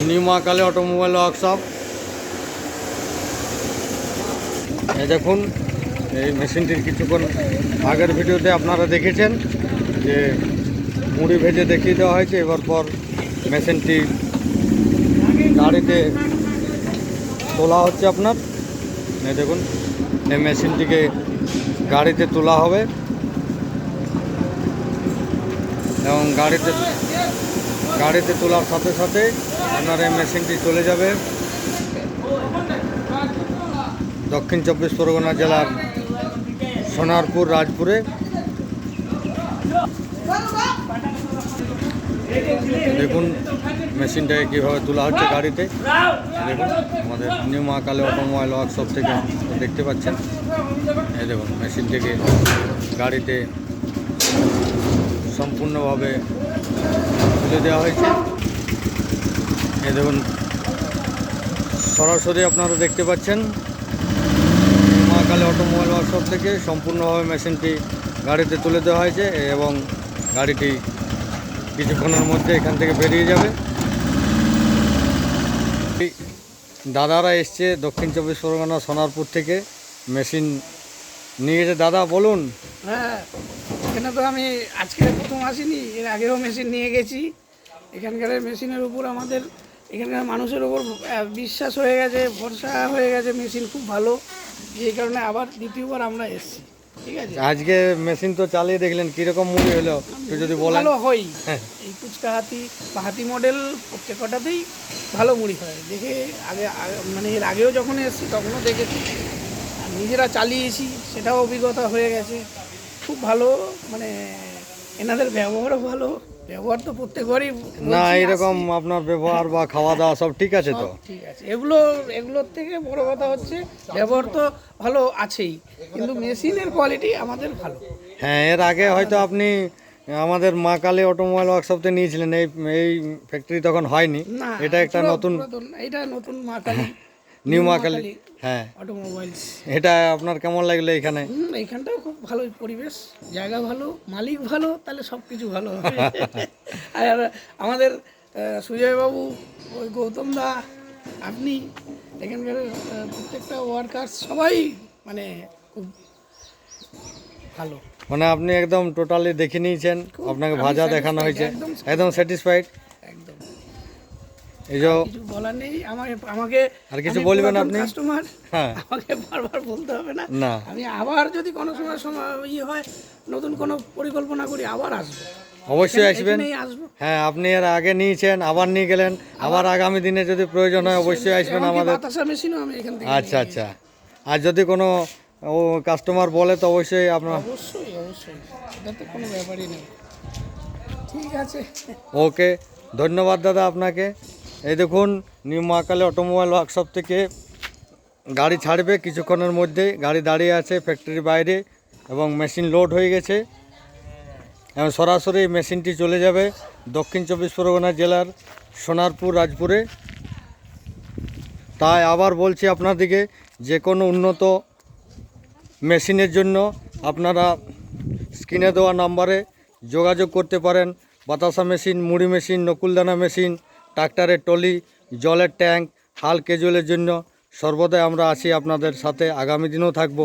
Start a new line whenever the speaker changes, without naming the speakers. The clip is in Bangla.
New Mahakali automobile workshop. এই দেখুন, এই মেশিনটির কিছুক্ষণ আগের ভিডিওতে আপনারা দেখেছেন যে মুড়ি ভেজে দেখিয়ে দেওয়া হয়েছে। এবার পর মেশিনটি গাড়িতে তোলা হচ্ছে আপনার। এই দেখুন, এই মেশিনটিকে গাড়িতে তোলা হবে এবং গাড়িতে তোলার সাথে সাথে আপনার এই মেশিনটি চলে যাবে দক্ষিণ চব্বিশ পরগনা জেলার সোনারপুর রাজপুরে। দেখুন মেশিনটাকে কীভাবে তোলা হচ্ছে গাড়িতে। দেখুন আমাদের নিউ মহাকালী অটোমোবাইল ওয়ার্কশপ থেকে দেখতে পাচ্ছেন। এই দেখুন মেশিনটিকে গাড়িতে সম্পূর্ণভাবে তুলে দেওয়া হয়েছে। এই দেখুন সরাসরি আপনারা দেখতে পাচ্ছেন মহাকালী অটোমোবাইল ওয়ার্কশপ থেকে সম্পূর্ণভাবে মেশিনটি গাড়িতে তুলে দেওয়া হয়েছে এবং গাড়িটি কিছুক্ষণের মধ্যে এখান থেকে বেরিয়ে যাবে। দাদারা এসছে দক্ষিণ চব্বিশ পরগনা সোনারপুর থেকে মেশিন নিয়ে গেছে। দাদা বলুন।
হ্যাঁ, এখানে তো আমি আজকে প্রথম আসিনি, এর আগেও মেশিন নিয়ে গেছি। এখানকার মেশিনের উপর আমাদের এখানকার মানুষের উপর বিশ্বাস হয়ে গেছে, ভরসা হয়ে গেছে। মেশিন খুব ভালো, এই কারণে আবার দ্বিতীয়বার আমরা এসেছি। ঠিক আছে,
আজকে মেশিন তো চালিয়ে দেখলেন, কীরকম মুড়ি হলো একটু যদি বলেন।
ভালো হয়, এই ফুচকা হাতি বা হাতি মডেল প্রত্যেকটাতেই ভালো মুড়ি হয়। দেখে মানে এর আগেও যখন এসেছি তখনও দেখেছি, আর নিজেরা চালিয়েছি, সেটাও অভিজ্ঞতা হয়ে গেছে। খুব ভালো, মানে এনাদের ব্যবহারও ভালো। ব্যবহার তো প্রত্যেকবারই
না, এরকম আপনার ব্যবহার বা খাওয়া দাওয়া সব ঠিক আছে তো?
ঠিক আছে। এগুলোর থেকে বড় কথা হচ্ছে ব্যবহার তো ভালো আছেই, কিন্তু মেশিনের কোয়ালিটি আমাদের ভালো।
হ্যাঁ, এর আগে হয়তো আপনি আমাদের মা কালী অটোমোবাইল ওয়ার্কশপতে নিয়েছিলেন, এই ফ্যাক্টরি তখন হয়নি।
না,
এটা একটা নতুন,
এটা নতুন মা কালী,
নিউ মা কালী। হ্যাঁ,
অটোমোবাইলস।
এটা আপনার কেমন লাগলো এখানে?
এইখানটাও খুব ভালো পরিবেশ, জায়গা ভালো, মালিক ভালো, তাহলে সব কিছু ভালো হবে। আর আমাদের সুজয়বাবু, ওই গৌতম দা, আপনি, এখানকার প্রত্যেকটা ওয়ার্কার্স সবাই মানে খুব ভালো।
মানে আপনি একদম টোটালি দেখে নিয়েছেন, আপনাকে ভাজা দেখানো হয়েছে, একদম স্যাটিসফাইড।
একদম,
এই যে
কিছু বলার নেই। আমাকে
আর কিছু বলবেন আপনি?
কাস্টমার,
হ্যাঁ,
আমাকে বারবার বলতে হবে না।
না,
আমি আবার যদি কোনো সময় হয়, নতুন কোনো পরিকল্পনা করি, আবার আসবো,
অবশ্যই আসবেন।
আসবো।
হ্যাঁ, আপনি এর আগে নিয়েছেন, আবার নিয়ে গেলেন, আবার আগামী দিনে যদি প্রয়োজন হয় অবশ্যই আসবেন আমাদের।
বাতাসা মেশিনও আমি এখান থেকে
আচ্ছা আচ্ছা, আর যদি কোনো কাস্টমার বলে তো অবশ্যই আপনার।
অবশ্যই, এটাতে কোনো ব্যাপারই নেই। ঠিক আছে,
ওকে, ধন্যবাদ দাদা আপনাকে। এই দেখুন নিউ মহাকালী অটোমোবাইল ওয়ার্কশপ থেকে গাড়ি ছাড়বে কিছুক্ষণের মধ্যেই। গাড়ি দাঁড়িয়ে আছে ফ্যাক্টরির বাইরে এবং মেশিন লোড হয়ে গেছে এবং সরাসরি মেশিনটি চলে যাবে দক্ষিণ চব্বিশ পরগনা জেলার সোনারপুর রাজপুরে। তাই আবার বলছি আপনাদেরকে, যে কোনো উন্নত মেশিনের জন্য আপনারা স্ক্রিনে দেওয়া নাম্বারে যোগাযোগ করতে পারেন। বাতাসা মেশিন, মুড়ি মেশিন, নকুলদানা মেশিন, ট্রাক্টরের টলি, জলের ট্যাঙ্ক, হাল ক্যাজুয়ালের জন্য সর্বদাই আমরা আছি আপনাদের সাথে, আগামী দিনেও থাকবো।